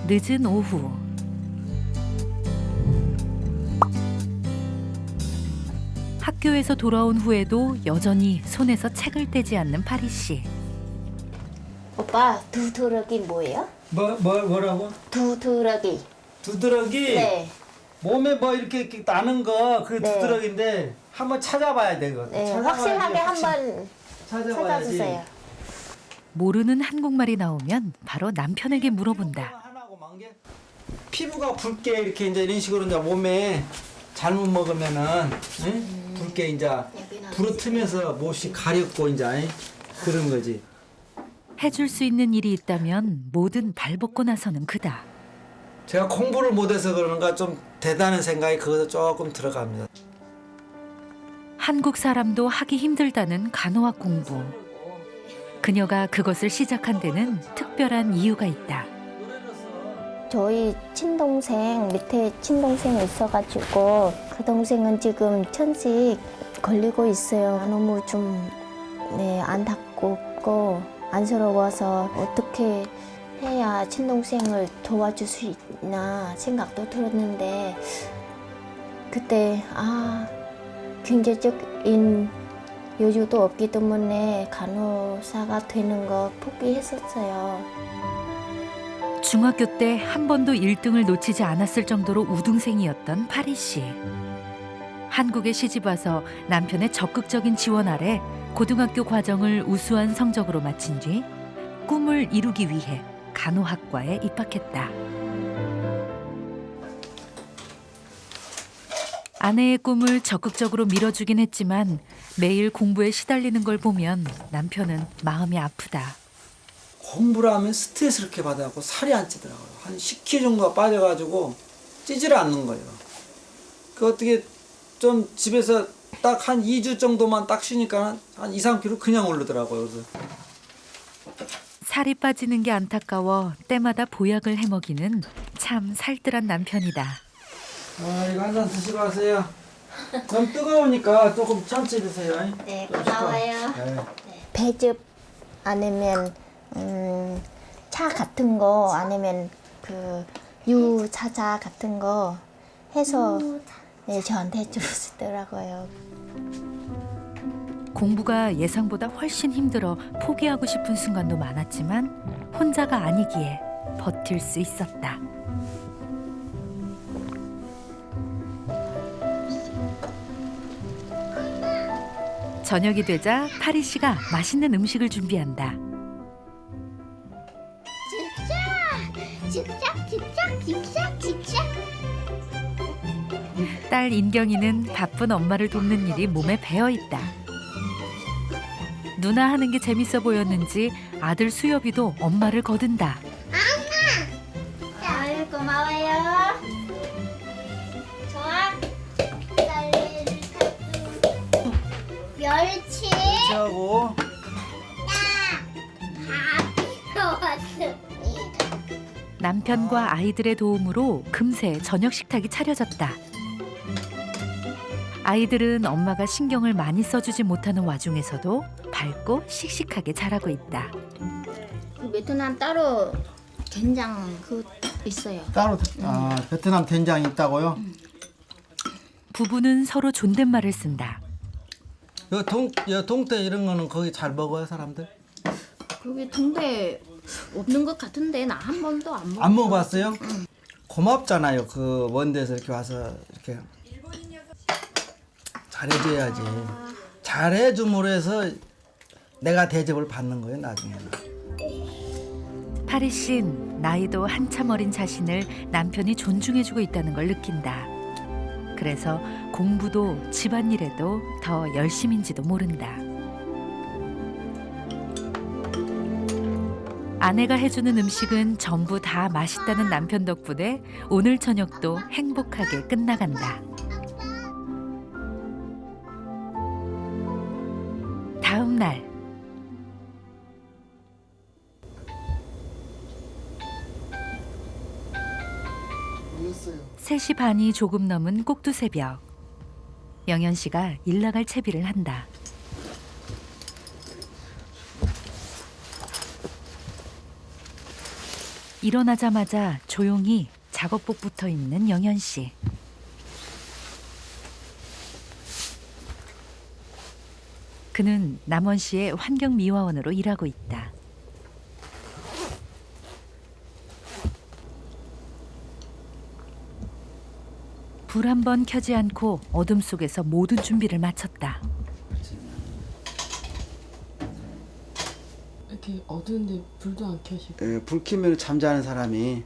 늦은 오후. 학교에서 돌아온 후에도 여전히 손에서 책을 떼지 않는 파리 씨. 오빠 두드러기 뭐예요? 뭐라고? 두드러기. 두드러기? 네. 몸에 뭐 이렇게 나는 거 그 네. 두드러기인데 한번 찾아봐야 돼. 그거. 네, 찾아봐야지. 확실하게 한번 찾아봐야지. 찾아주세요. 모르는 한국말이 나오면 바로 남편에게 물어본다. 하나고 만 개? 피부가 붉게 이렇게 이제 이런 식으로 이제 몸에 잘못 먹으면은 응? 붉게 이제 부르트면서 못이 가렵고 이제 그런 거지. 해줄 수 있는 일이 있다면 뭐든 발벗고 나서는 그다. 제가 공부를 못해서 그런가 좀 대단한 생각이 거기서 조금 들어갑니다. 한국 사람도 하기 힘들다는 간호학 공부. 그녀가 그것을 시작한 데는 특별한 이유가 있다. 저희 친동생 밑에 친동생이 있어가지고 그 동생은 지금 천식 걸리고 있어요. 너무 좀 안타깝고 안쓰러워서 어떻게 해야 친동생을 도와줄 수 있나 생각도 들었는데 그때 경제적인 여유도 없기 때문에 간호사가 되는 거 포기했었어요. 중학교 때 한 번도 1등을 놓치지 않았을 정도로 우등생이었던 파리 씨. 한국에 시집 와서 남편의 적극적인 지원 아래 고등학교 과정을 우수한 성적으로 마친 뒤 꿈을 이루기 위해 간호학과에 입학했다. 아내의 꿈을 적극적으로 밀어주긴 했지만 매일 공부에 시달리는 걸 보면 남편은 마음이 아프다. 공부를 하면 스트레스를 이렇게 받아갖고 살이 안 찌더라고요. 한 10kg 정도가 빠져가지고 찌지를 않는 거예요. 그 어떻게 좀 집에서 딱 한 2주 정도만 딱 쉬니까 한 2, 3kg 그냥 오르더라고요. 그래서 살이 빠지는 게 안타까워 때마다 보약을 해먹이는 참 살뜰한 남편이다. 이거 한 잔 드시고 가세요. 너무 뜨거우니까 조금 천천히 드세요. 네, 고마워요. 네. 배즙 아니면 차 같은 거 아니면 그 유자차 같은 거 해서 저한테 주시더라고요. 공부가 예상보다 훨씬 힘들어 포기하고 싶은 순간도 많았지만 혼자가 아니기에 버틸 수 있었다. 저녁이 되자 파리 씨가 맛있는 음식을 준비한다. 직작. 딸 인경이는 바쁜 엄마를 돕는 일이 몸에 배어 있다. 누나 하는 게 재밌어 보였는지 아들 수엽이도 엄마를 거둔다. 아유 고마워요. 좋아. 멸치. 하고 다 필요왔습니다. 남편과 아이들의 도움으로 금세 저녁 식탁이 차려졌다. 아이들은 엄마가 신경을 많이 써주지 못하는 와중에서도 밝고 씩씩하게 자라고 있다. 베트남 따로 된장 있어요. 따로 베트남 된장이 있다고요? 부부는 서로 존댓말을 쓴다. 동태 이런 거는 거기 잘 먹어요 사람들? 그게 동대 없는 것 같은데 나 한 번도 안 먹어. 안 먹어봤어요? 고맙잖아요. 그 먼 데서 이렇게 와서 이렇게 잘해줘야지. 잘해줌으로 해서 내가 대접을 받는 거예요 나중에는. 파리 씨는 나이도 한참 어린 자신을 남편이 존중해주고 있다는 걸 느낀다. 그래서 공부도 집안일에도 더 열심인지도 모른다. 아내가 해주는 음식은 전부 다 맛있다는 남편 덕분에 오늘 저녁도 행복하게 끝나간다. 다음 날 모르겠어요. 3시 반이 조금 넘은 꼭두새벽. 영현 씨가 일 나갈 채비를 한다. 일어나자마자 조용히 작업복 붙어 입는 영현 씨. 그는 남원시의 환경미화원으로 일하고 있다. 불 한 번 켜지 않고 어둠 속에서 모든 준비를 마쳤다. 이렇게 어두운데 불도 안 켜시고. 예, 불 켜면 잠자는 사람이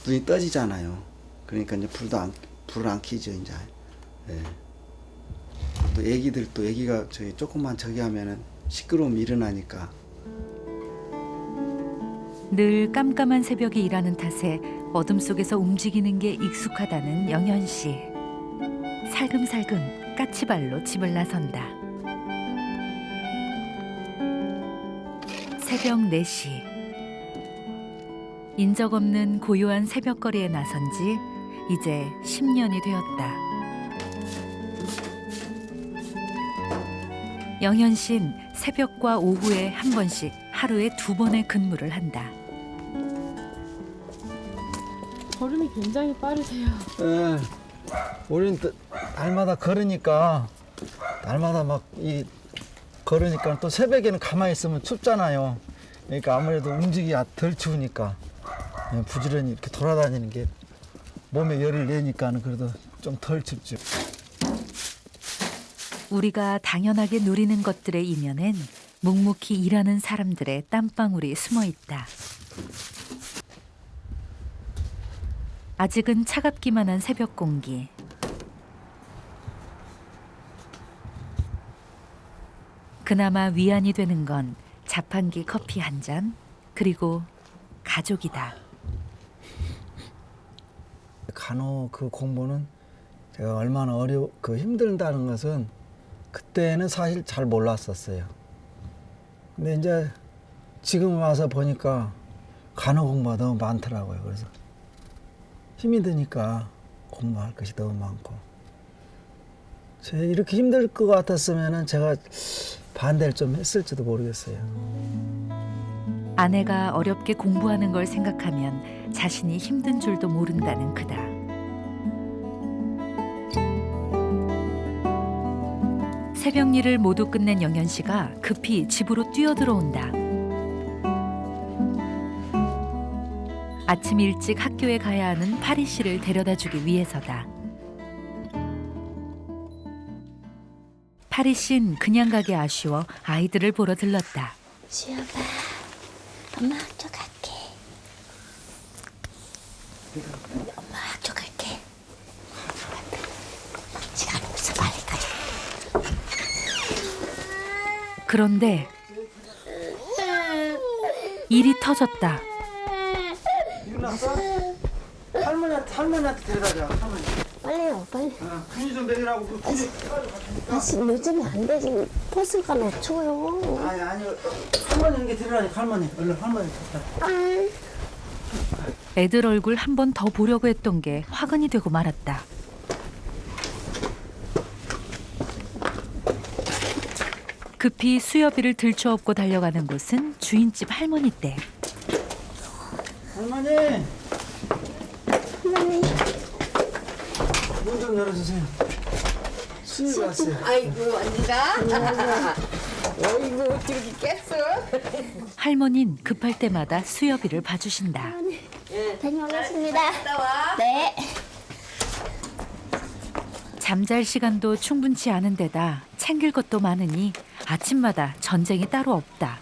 눈이 떠지잖아요. 그러니까 이제 불을 안 켜죠 이제. 예. 또 애기가 저기 조금만 저기 하면은 시끄러움 일어나니까. 늘 깜깜한 새벽에 일하는 탓에 어둠 속에서 움직이는 게 익숙하다는 영현 씨. 살금살금 까치발로 집을 나선다. 새벽 4시. 인적 없는 고요한 새벽거리에 나선 지 이제 10년이 되었다. 영현 씨는 새벽과 오후에 한 번씩 하루에 2번의 근무를 한다. 걸음이 굉장히 빠르세요. 예. 우리는 날마다 걸으니까 걸으니까 또 새벽에는 가만히 있으면 춥잖아요. 그러니까 아무래도 움직이기 덜 추우니까 부지런히 이렇게 돌아다니는 게 몸에 열을 내니까는 그래도 좀 덜 춥죠. 우리가 당연하게 누리는 것들의 이면엔 묵묵히 일하는 사람들의 땀방울이 숨어 있다. 아직은 차갑기만 한 새벽 공기. 그나마 위안이 되는 건 자판기 커피 한 잔, 그리고 가족이다. 간호 그 공부는 제가 얼마나 힘들다는 것은 그때는 사실 잘 몰랐었어요. 근데 이제 지금 와서 보니까 간호 공부가 너무 많더라고요. 그래서 힘이 드니까 공부할 것이 너무 많고. 이렇게 힘들 것 같았으면 제가 반대를 좀 했을지도 모르겠어요. 아내가 어렵게 공부하는 걸 생각하면 자신이 힘든 줄도 모른다는 그다. 새벽 일을 모두 끝낸 영현 씨가 급히 집으로 뛰어들어온다. 아침 일찍 학교에 가야 하는 파리 씨를 데려다 주기 위해서다. 파리 씨는 그냥 가기 아쉬워 아이들을 보러 들렀다. 수연아, 엄마 학교 갈게. 엄마 학교 갈게. 시간 없어, 빨리 가자. 그런데 일이 터졌다. 일어났어? 할머니한테 데려다 줘. 할머니. 빨리요, 빨리. 분유 좀 먹이라고 그 분유. 다시 늦으면 안 되지. 버스가 놓쳐요. 아니 할머니 이게 데려라니까 할머니. 얼른 할머니 갖다. 애들 얼굴 한 번 더 보려고 했던 게 화근이 되고 말았다. 급히 수여비를 들쳐업고 달려가는 곳은 주인집 할머니 댁. 할머니. 할머니. 문 좀 열어주세요. 수유 왔어요. 아이고 언니가 어이구 어떻게 깼어? 할머니는 급할 때마다 수여비를 봐주신다. 다녀오겠습니다. 네. 잠잘 시간도 충분치 않은 데다 챙길 것도 많으니 아침마다 전쟁이 따로 없다.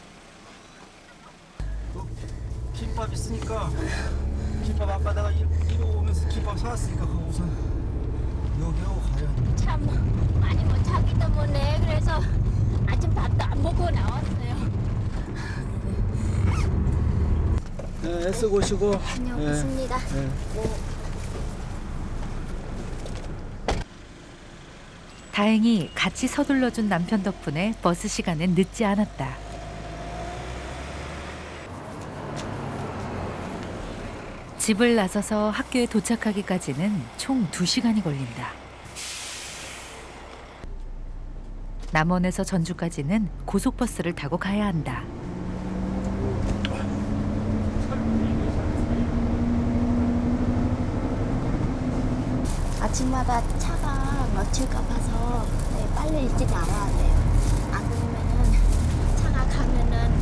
김밥 있으니까 김밥 아까 내가 이리 오면서 김밥 사왔으니까 그거 우선 여기 하고 가요. 참 많이 못 자기 때문에 그래서 아침 밥도 안 먹고 나왔어요. 네, 애쓰고 오시고. 다녀오겠습니다. 다행히 같이 서둘러준 남편 덕분에 버스 시간은 늦지 않았다. 집을 나서서 학교에 도착하기까지는 총 2시간이 걸린다. 남원에서 전주까지는 고속버스를 타고 가야 한다. 아침마다 차가 막힐까 봐서 네, 빨리 일찍 나와야 돼요. 안 그러면은 차가 가면은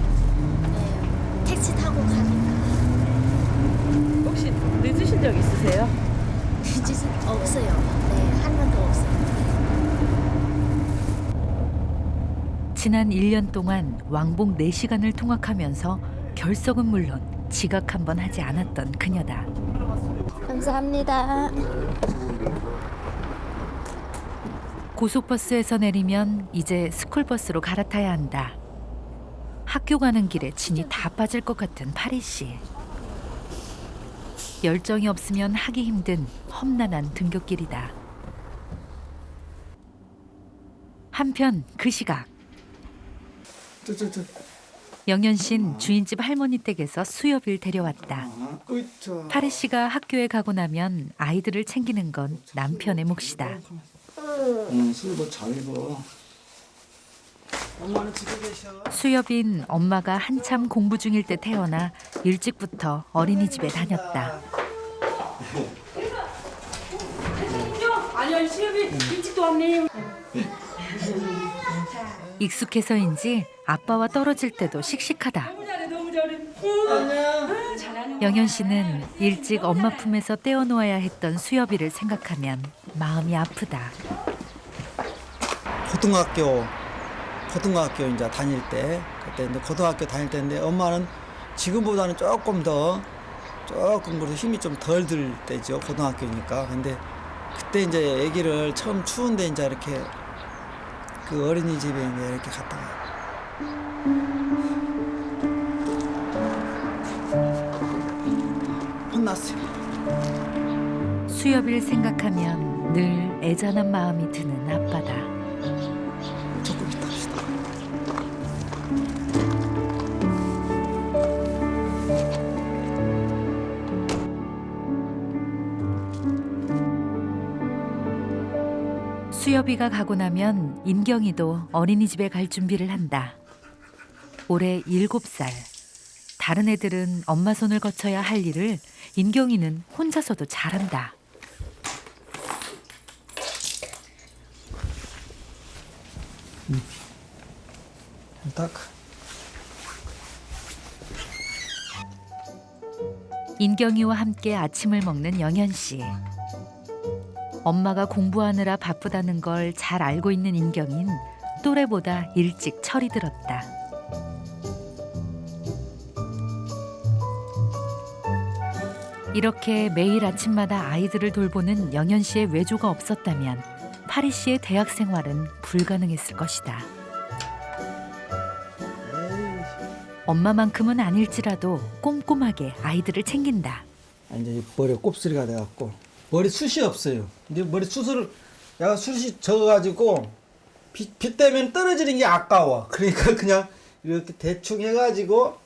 네, 택시 타고 가니까. 혹시 늦으신 적 있으세요? 늦은 없어요. 네, 한 번도 없어요. 지난 1년 동안 왕복 4시간을 통학하면서 결석은 물론 지각 한 번 하지 않았던 그녀다. 감사합니다. 고속버스에서 내리면 이제 스쿨버스로 갈아타야 한다. 학교 가는 길에 진이 다 빠질 것 같은 파리 씨. 열정이 없으면 하기 힘든 험난한 등굣길이다. 한편 그 시각 영현 씨는 주인집 할머니 댁에서 수협을 데려왔다. 파리 씨가 학교에 가고 나면 아이들을 챙기는 건 남편의 몫이다. 수협 잘 입어. 엄마는 집에 계셔. 수협인 엄마가 한참 공부 중일 때 태어나 일찍부터 어린이집에 다녔다. 아니요, 수협이 일찍도 왔네요. 익숙해서인지 아빠와 떨어질 때도 씩씩하다. 너무 잘해, 너무 잘해. 영현 씨는 일찍 엄마 품에서 떼어놓아야 했던 수협이를 생각하면 마음이 아프다. 고등학교 이제 다닐 때 그때 이제 고등학교 다닐 때인데 엄마는 지금보다는 조금 그래도 힘이 좀 덜 들 때죠. 고등학교니까. 근데 그때 이제 아기를 처음 추운데 이제 이렇게 그 어린이집에 이제 이렇게 갔다가 혼났어요. 수협이를 생각하면 늘 애잔한 마음이 드는 아빠다. 조금 이따 합시다. 수협이가 가고 나면 인경이도 어린이집에 갈 준비를 한다. 올해 7살. 다른 애들은 엄마 손을 거쳐야 할 일을 인경이는 혼자서도 잘한다. 딱 인경이와 함께 아침을 먹는 영현 씨. 엄마가 공부하느라 바쁘다는 걸 잘 알고 있는 인경인 또래보다 일찍 철이 들었다. 이렇게 매일 아침마다 아이들을 돌보는 영현 씨의 외조가 없었다면 파리 씨의 대학 생활은 불가능했을 것이다. 엄마만큼은 아닐지라도 꼼꼼하게 아이들을 챙긴다. 이제 머리에 곱슬이가 돼갖고 머리 숱이 없어요. 이제 머리 숱을 내가 숱이 적어가지고 비 때문에 떨어지는 게 아까워. 그러니까 그냥 이렇게 대충 해가지고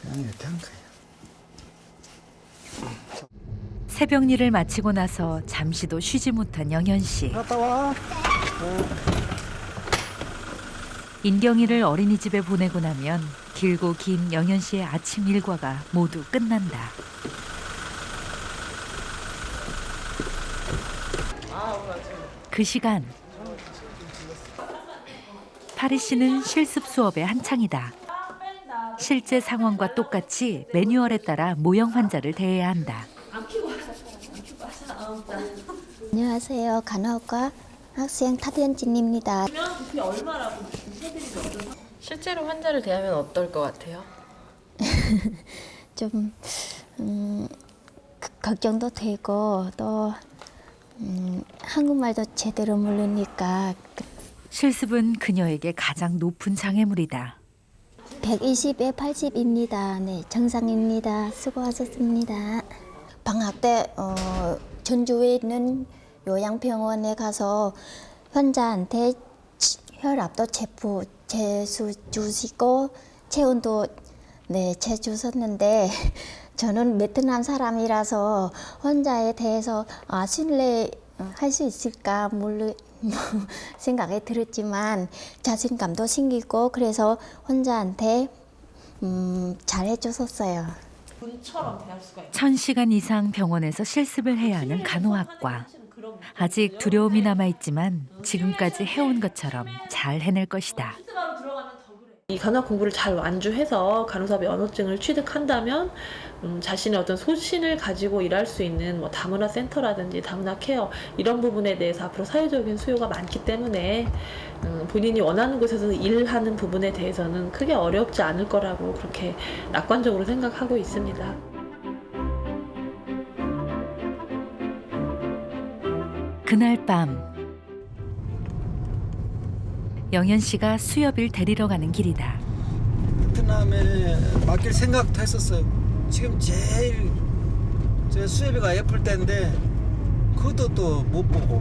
그냥 이렇게 한 거예요. 새벽 일을 마치고 나서 잠시도 쉬지 못한 영현 씨. 갔다 와. 인경이를 어린이집에 보내고 나면 길고 긴 영현 씨의 아침 일과가 모두 끝난다. 그 시간 파리 씨는 실습 수업에 한창이다. 실제 상황과 똑같이 매뉴얼에 따라 모형 환자를 대해야 한다. 안녕하세요. 간호학과 학생 타현진입니다. 실제로 환자를 대하면 어떨 것 같아요? 좀 걱정도 되고 또 한국말도 제대로 모르니까 실습은 그녀에게 가장 높은 장애물이다. 120에 80입니다. 네, 정상입니다. 수고하셨습니다. 방학 때 전주에 있는 요양병원에 가서 환자한테 혈압도 재수 주시고 체온도 재주셨는데 저는 베트남 사람이라서 환자에 대해서 신뢰할 수 있을까 생각이 들었지만 자신감도 생기고 그래서 환자한테 잘해줬었어요. 1000시간 이상 병원에서 실습을 해야 하는 간호학과. 아직 두려움이 남아있지만 지금까지 해온 것처럼 잘 해낼 것이다. 이 간호학 공부를 잘 완주해서 간호사의 언어증을 취득한다면 자신의 어떤 소신을 가지고 일할 수 있는 뭐 다문화 센터라든지 다문화 케어 이런 부분에 대해서 앞으로 사회적인 수요가 많기 때문에 본인이 원하는 곳에서 일하는 부분에 대해서는 크게 어렵지 않을 거라고 그렇게 낙관적으로 생각하고 있습니다. 그날 밤 영현 씨가 수협을 데리러 가는 길이다. 베트남에 맡길 생각도 했었어요. 지금 제일 제 수협이가 예쁠 때인데 그것도 또 못 보고.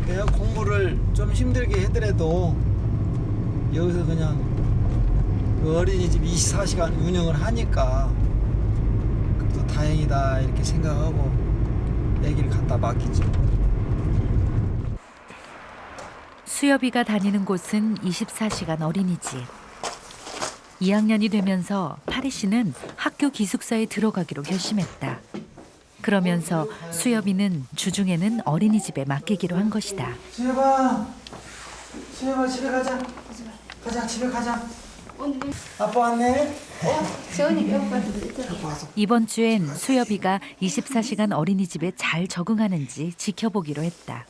내가 공부를 좀 힘들게 해더라도 여기서 그냥 그 어린이집 24시간 운영을 하니까 그래도 다행이다 이렇게 생각하고 애기를 갖다 맡기죠. 수협이가 다니는 곳은 24시간 어린이집. 2학년이 되면서 파리 씨는 학교 기숙사에 들어가기로 결심했다. 그러면서 수협이는 주중에는 어린이집에 맡기기로 한 것이다. 수협아 집에 가자. 가자 집에 가자. 아빠 왔네. 이번 주엔 수협이가 24시간 어린이집에 잘 적응하는지 지켜보기로 했다.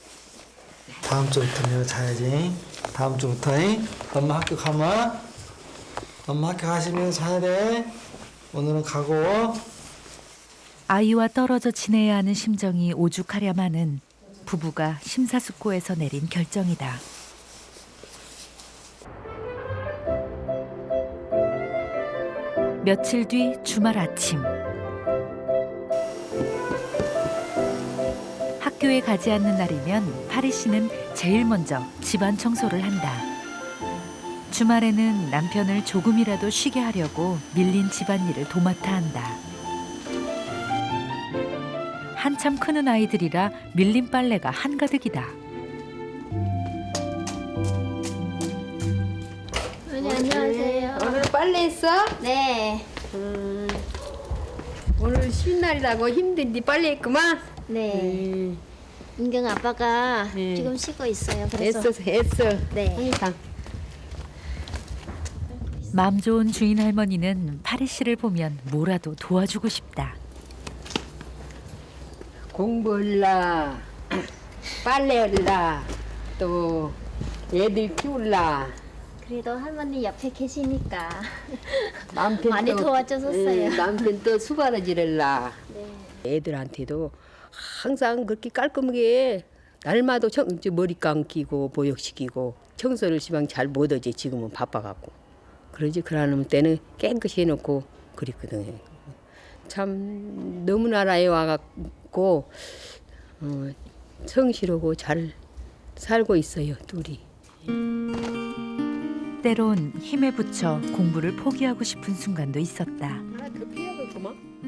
다음 주부터 내가 자야지. 다음 주부터 엄마 학교 가면 엄마 학교 가시면 자야 돼. 오늘은 가고. 아이와 떨어져 지내야 하는 심정이 오죽하랴마는 부부가 심사숙고해서 내린 결정이다. 며칠 뒤 주말 아침. 학교에 가지 않는 날이면 파리 씨는 제일 먼저 집안 청소를 한다. 주말에는 남편을 조금이라도 쉬게 하려고 밀린 집안일을 도맡아 한다. 한참 크는 아이들이라 밀린 빨래가 한가득이다. 어머니 안녕하세요. 오늘 빨래 했어? 네. 오늘 쉬는 날이라고 힘든데 빨래 했구만. 네. 인경 아빠가 네. 지금 쉬고 있어요. 그래서 했어. 네. 항상. 마음 좋은 주인 할머니는 파리 씨를 보면 뭐라도 도와주고 싶다. 공부할라, 빨래할라, 또 애들 키울라. 그래도 할머니 옆에 계시니까 남편 많이 도와주셨어요. 남편도 수발을 지를라. 네. 애들한테도 항상 그렇게 깔끔하게 날마다 머리 감기고 보육시키고 청소를 시방 잘 못하지. 지금은 바빠갖고. 그러지 그러는 때는 깨끗이 해놓고 그랬거든요. 참 너무 나라에 와갖고 성실하고 잘 살고 있어요. 둘이. 때론 힘에 부쳐 공부를 포기하고 싶은 순간도 있었다.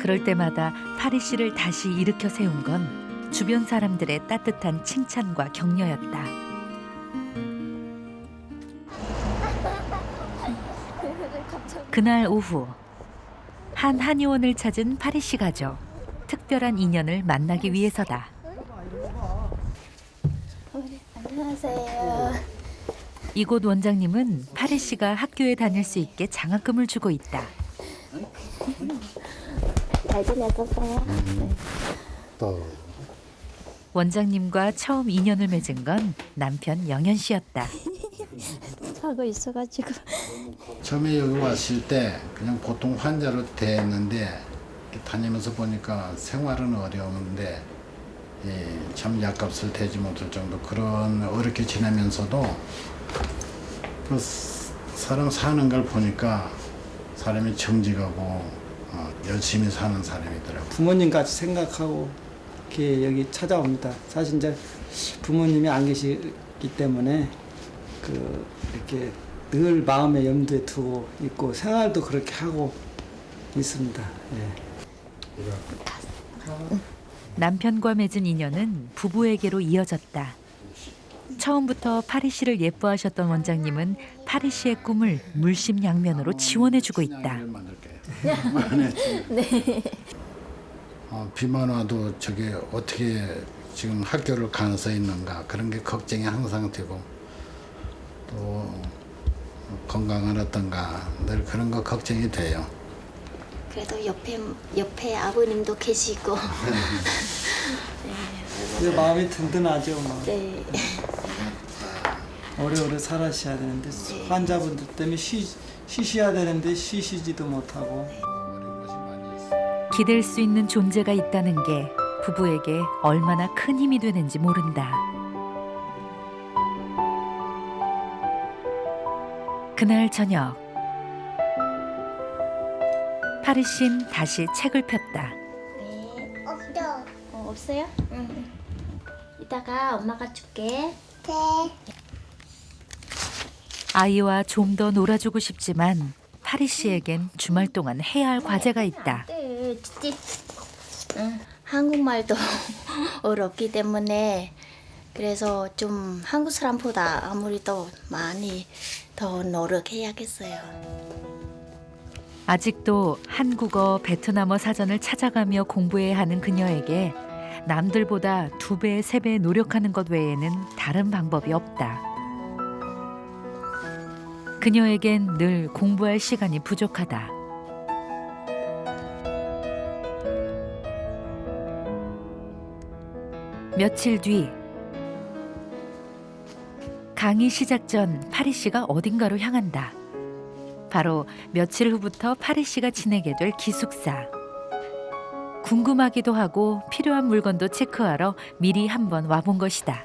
그럴 때마다 파리 씨를 다시 일으켜 세운 건 주변 사람들의 따뜻한 칭찬과 격려였다. 그날 오후 한 한의원을 찾은 파리 씨 가족. 특별한 인연을 만나기 위해서다. 안녕하세요. 이곳 원장님은 파리 씨가 학교에 다닐 수 있게 장학금을 주고 있다. 잘 지내셨어요? 원장님과 처음 인연을 맺은 건 남편 영현 씨였다. 하고 있어가지고. 처음에 여기 왔을 때 그냥 보통 환자로 대했는데 다니면서 보니까 생활은 어려운데 참 약값을 대지 못할 정도 그런 어렵게 지내면서도 그 사람 사는 걸 보니까 사람이 정직하고 열심히 사는 사람이더라고요. 부모님 같이 생각하고 이렇게 여기 찾아옵니다. 사실 이제 부모님이 안 계시기 때문에 이렇게 늘 마음에 염두에 두고 있고 생활도 그렇게 하고 있습니다. 예. 남편과 맺은 인연은 부부에게로 이어졌다. 처음부터 파리 씨를 예뻐하셨던 원장님은 파리 씨의 꿈을 물심양면으로 지원해주고 있다. 네. 비만 와도 저게 어떻게 지금 학교를 가서 있는가 그런 게 걱정이 항상 되고 또 건강은 어떤가 늘 그런 거 걱정이 돼요. 그래도 옆에 아버님도 계시고. 이제 마음이 든든하죠. 막. 네. 오래오래 살아셔야 되는데 환자분들 때문에 쉬셔야 되는데 쉬시지도 못하고. 기댈 수 있는 존재가 있다는 게 부부에게 얼마나 큰 힘이 되는지 모른다. 그날 저녁, 파리 씨는 다시 책을 폈다. 네. 없어요? 응. 이따가 엄마가 줄게. 네. 아이와 좀 더 놀아주고 싶지만 파리 씨에겐 주말 동안 해야 할 과제가 있다. 네, 응. 한국말도 어렵기 때문에 그래서 좀 한국 사람보다 아무리 더 많이 더 노력해야겠어요. 아직도 한국어, 베트남어 사전을 찾아가며 공부해야 하는 그녀에게 남들보다 2배, 3배 노력하는 것 외에는 다른 방법이 없다. 그녀에겐 늘 공부할 시간이 부족하다. 며칠 뒤 강의 시작 전 파리 씨가 어딘가로 향한다. 바로 며칠 후부터 파리 씨가 지내게 될 기숙사. 궁금하기도 하고 필요한 물건도 체크하러 미리 한번 와본 것이다.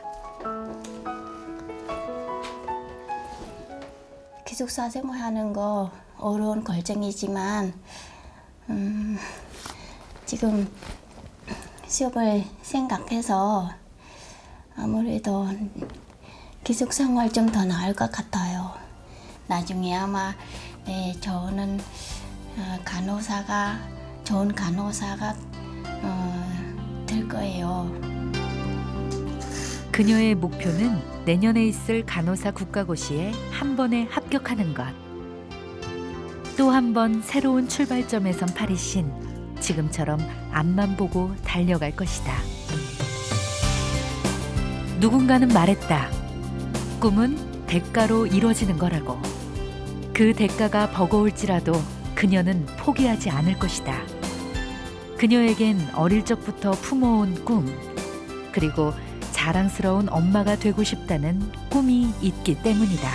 기숙사 생활하는 거 어려운 결정이지만 지금 시험을 생각해서 아무래도 기숙사 생활 좀 더 나을 것 같아요. 나중에 아마 저는 좋은 간호사가 될 거예요. 그녀의 목표는 내년에 있을 간호사 국가고시에 한 번에 합격하는 것. 또 한 번 새로운 출발점에 선 파리 씨는 지금처럼 앞만 보고 달려갈 것이다. 누군가는 말했다. 꿈은 대가로 이루어지는 거라고. 그 대가가 버거울지라도 그녀는 포기하지 않을 것이다. 그녀에겐 어릴 적부터 품어온 꿈, 그리고 자랑스러운 엄마가 되고 싶다는 꿈이 있기 때문이다.